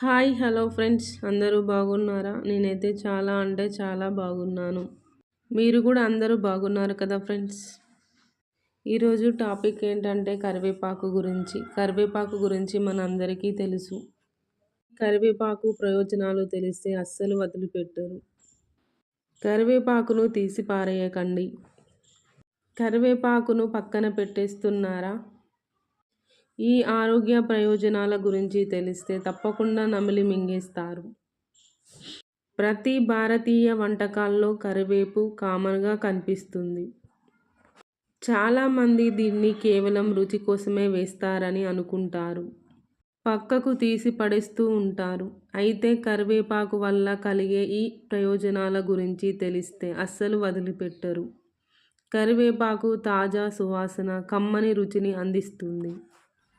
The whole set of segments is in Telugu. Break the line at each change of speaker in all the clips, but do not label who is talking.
హాయ్ హలో ఫ్రెండ్స్, అందరూ బాగున్నారా? నేనైతే చాలా అంటే చాలా బాగున్నాను. మీరు కూడా అందరూ బాగున్నారు కదా ఫ్రెండ్స్. ఈరోజు టాపిక్ ఏంటంటే కరివేపాకు గురించి మనందరికీ తెలుసు. కరివేపాకు ప్రయోజనాలు తెలిస్తే అస్సలు వదిలిపెట్టరు. కరివేపాకును తీసి పారేయకండి. కరివేపాకును పక్కన పెట్టేస్తున్నారా? ఈ ఆరోగ్య ప్రయోజనాల గురించి తెలిస్తే తప్పకుండా నమిలి మింగేస్తారు. ప్రతి భారతీయ వంటకాల్లో కరివేపు కామన్గా కనిపిస్తుంది. చాలామంది దీన్ని కేవలం రుచి కోసమే వేస్తారని అనుకుంటారు. పక్కకు తీసి పడేస్తూ ఉంటారు. అయితే కరివేపాకు వల్ల కలిగే ఈ ప్రయోజనాల గురించి తెలిస్తే అస్సలు వదిలిపెట్టరు. కరివేపాకు తాజా సువాసన, కమ్మని రుచిని అందిస్తుంది.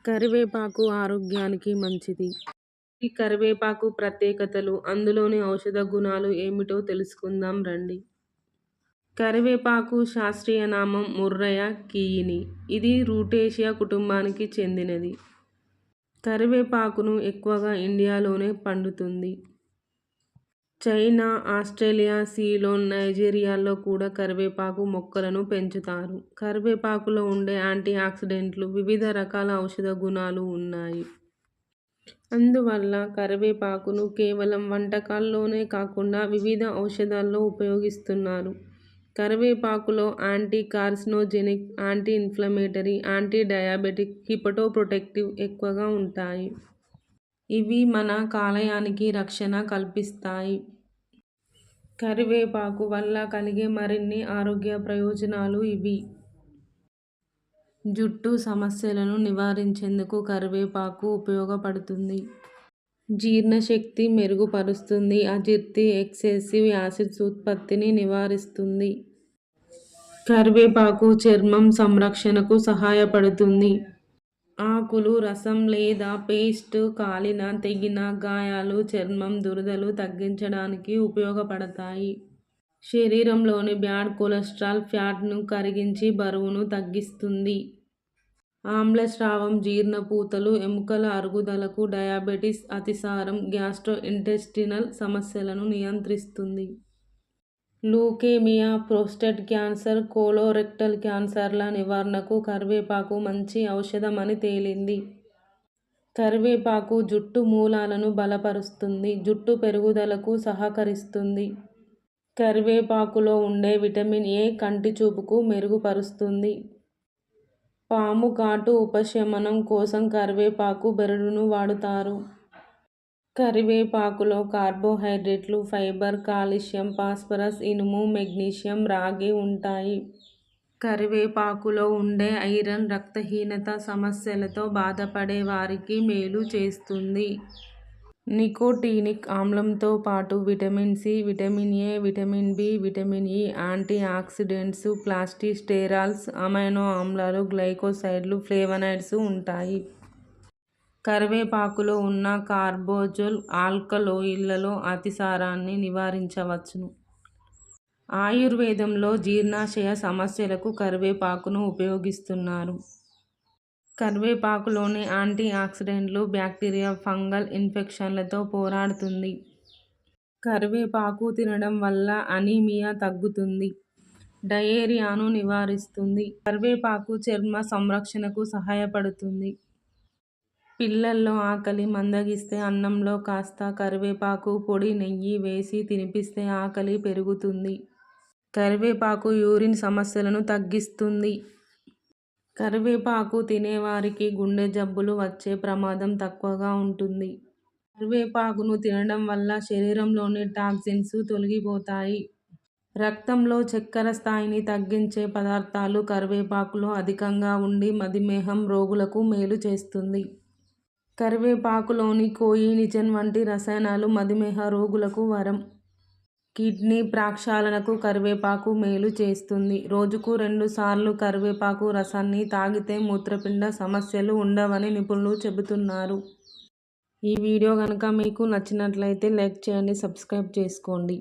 కరివేపాకు ఆరోగ్యానికి మంచిది. ఈ కరివేపాకు ప్రత్యేకతలు, అందులోని ఔషధ గుణాలు ఏమిటో తెలుసుకుందాం రండి. కరివేపాకు శాస్త్రీయ నామం ముర్రయ కీయిని. ఇది రూటేసియా కుటుంబానికి చెందినది. కరివేపాకును ఎక్కువగా ఇండియాలోనే పండుతుంది. చైనా, ఆస్ట్రేలియా, సీలోన్, నైజీరియాలో కూడా కరివేపాకు మొక్కలను పెంచుతారు. కరివేపాకులో ఉండే యాంటీ ఆక్సిడెంట్లు, వివిధ రకాల ఔషధ గుణాలు ఉన్నాయి. అందువల్ల కరివేపాకును కేవలం వంటకాల్లోనే కాకుండా వివిధ ఔషధాల్లో ఉపయోగిస్తున్నారు. కరివేపాకులో anti carcinogenic, anti inflammatory, anti diabetic, hepatoprotective ఎక్కువగా ఉంటాయి. ఇవి మన కాలేయానికి రక్షణ కల్పిస్తాయి. కరివేపాకు వల్ల కలిగే మరిన్ని ఆరోగ్య ప్రయోజనాలు ఇవి. జుట్టు సమస్యలను నివారించేందుకు కరివేపాకు ఉపయోగపడుతుంది. జీర్ణశక్తి మెరుగుపరుస్తుంది. అజీర్తి, ఎక్సెసివ్ యాసిడ్స్ ఉత్పత్తిని నివారిస్తుంది. కరివేపాకు చర్మం సంరక్షణకు సహాయపడుతుంది. ఆకులు రసం లేదా పేస్ట్ కాలిన, తెగిన గాయాలు, చర్మం దురదలు తగ్గించడానికి ఉపయోగపడతాయి. శరీరంలోని బ్యాడ్ కొలెస్ట్రాల్, ఫ్యాట్ను కరిగించి బరువును తగ్గిస్తుంది. ఆమ్లస్రావం, జీర్ణపూతలు, ఎముకల అరుగుదలకు, డయాబెటిస్, అతిసారం, గ్యాస్ట్రోఇంటెస్టినల్ సమస్యలను నియంత్రిస్తుంది. ల్యూకేమియా, ప్రోస్టేట్ క్యాన్సర్, కోలోరెక్టల్ క్యాన్సర్ల నివారణకు కరివేపాకు మంచి ఔషధమని తేలింది. కరివేపాకు జుట్టు మూలాలను బలపరుస్తుంది. జుట్టు పెరుగుదలకు సహకరిస్తుంది. కరివేపాకులో ఉండే విటమిన్ ఏ కంటి చూపుకు మెరుగుపరుస్తుంది. పాము కాటు ఉపశమనం కోసం కరివేపాకు బెరడును వాడుతారు. కరివేపాకులో కార్బోహైడ్రేట్లు, ఫైబర్, కాల్షియం, ఫాస్ఫరస్, ఇనుము, మెగ్నీషియం, రాగి ఉంటాయి. కరివేపాకులో ఉండే ఐరన్ రక్తహీనత సమస్యలతో బాధపడే వారికి మేలు చేస్తుంది. నికోటినిక్ ఆమ్లంతో పాటు vitamin C, vitamin A, vitamin B, vitamin E, antioxidants, phytosterols, amino ఆమ్లాలు, గ్లైకోసైడ్లు, ఫ్లేవనాయిడ్స్ ఉంటాయి. కరివేపాకులో ఉన్న కార్బోజోల్ ఆల్కలోయిడ్లలో అతిసారాన్ని నివారించవచ్చును. ఆయుర్వేదంలో జీర్ణాశయ సమస్యలకు కరివేపాకును ఉపయోగిస్తున్నారు. కరివేపాకులోని యాంటీ ఆక్సిడెంట్లు బ్యాక్టీరియా, ఫంగల్ ఇన్ఫెక్షన్లతో పోరాడుతుంది. కరివేపాకు తినడం వల్ల అనీమియా తగ్గుతుంది. డయేరియాను నివారిస్తుంది. కరివేపాకు చర్మ సంరక్షణకు సహాయపడుతుంది. పిల్లల్లో ఆకలి మందగిస్తే అన్నంలో కాస్త కరివేపాకు పొడి, నెయ్యి వేసి తినిపిస్తే ఆకలి పెరుగుతుంది. కరివేపాకు యూరిన్ సమస్యలను తగ్గిస్తుంది. కరివేపాకు తినేవారికి గుండె జబ్బులు వచ్చే ప్రమాదం తక్కువగా ఉంటుంది. కరివేపాకును తినడం వల్ల శరీరంలోని టాక్సిన్స్ తొలగిపోతాయి. రక్తంలో చక్కెర స్థాయిని తగ్గించే పదార్థాలు కరివేపాకులో అధికంగా ఉండి మధుమేహం రోగులకు మేలు చేస్తుంది. కరివేపాకులోని కోయినిజన్ వంటి రసాయనాలు మధుమేహ రోగులకు వరం. కిడ్నీ ప్రక్షాళనకు కరివేపాకు మేలు చేస్తుంది. రోజుకు 2 సార్లు కరివేపాకు రసాన్ని తాగితే మూత్రపిండ సమస్యలు ఉండవని నిపుణులు చెబుతున్నారు. ఈ వీడియో కనుక మీకు నచ్చినట్లయితే లైక్ చేయండి, సబ్స్క్రైబ్ చేసుకోండి.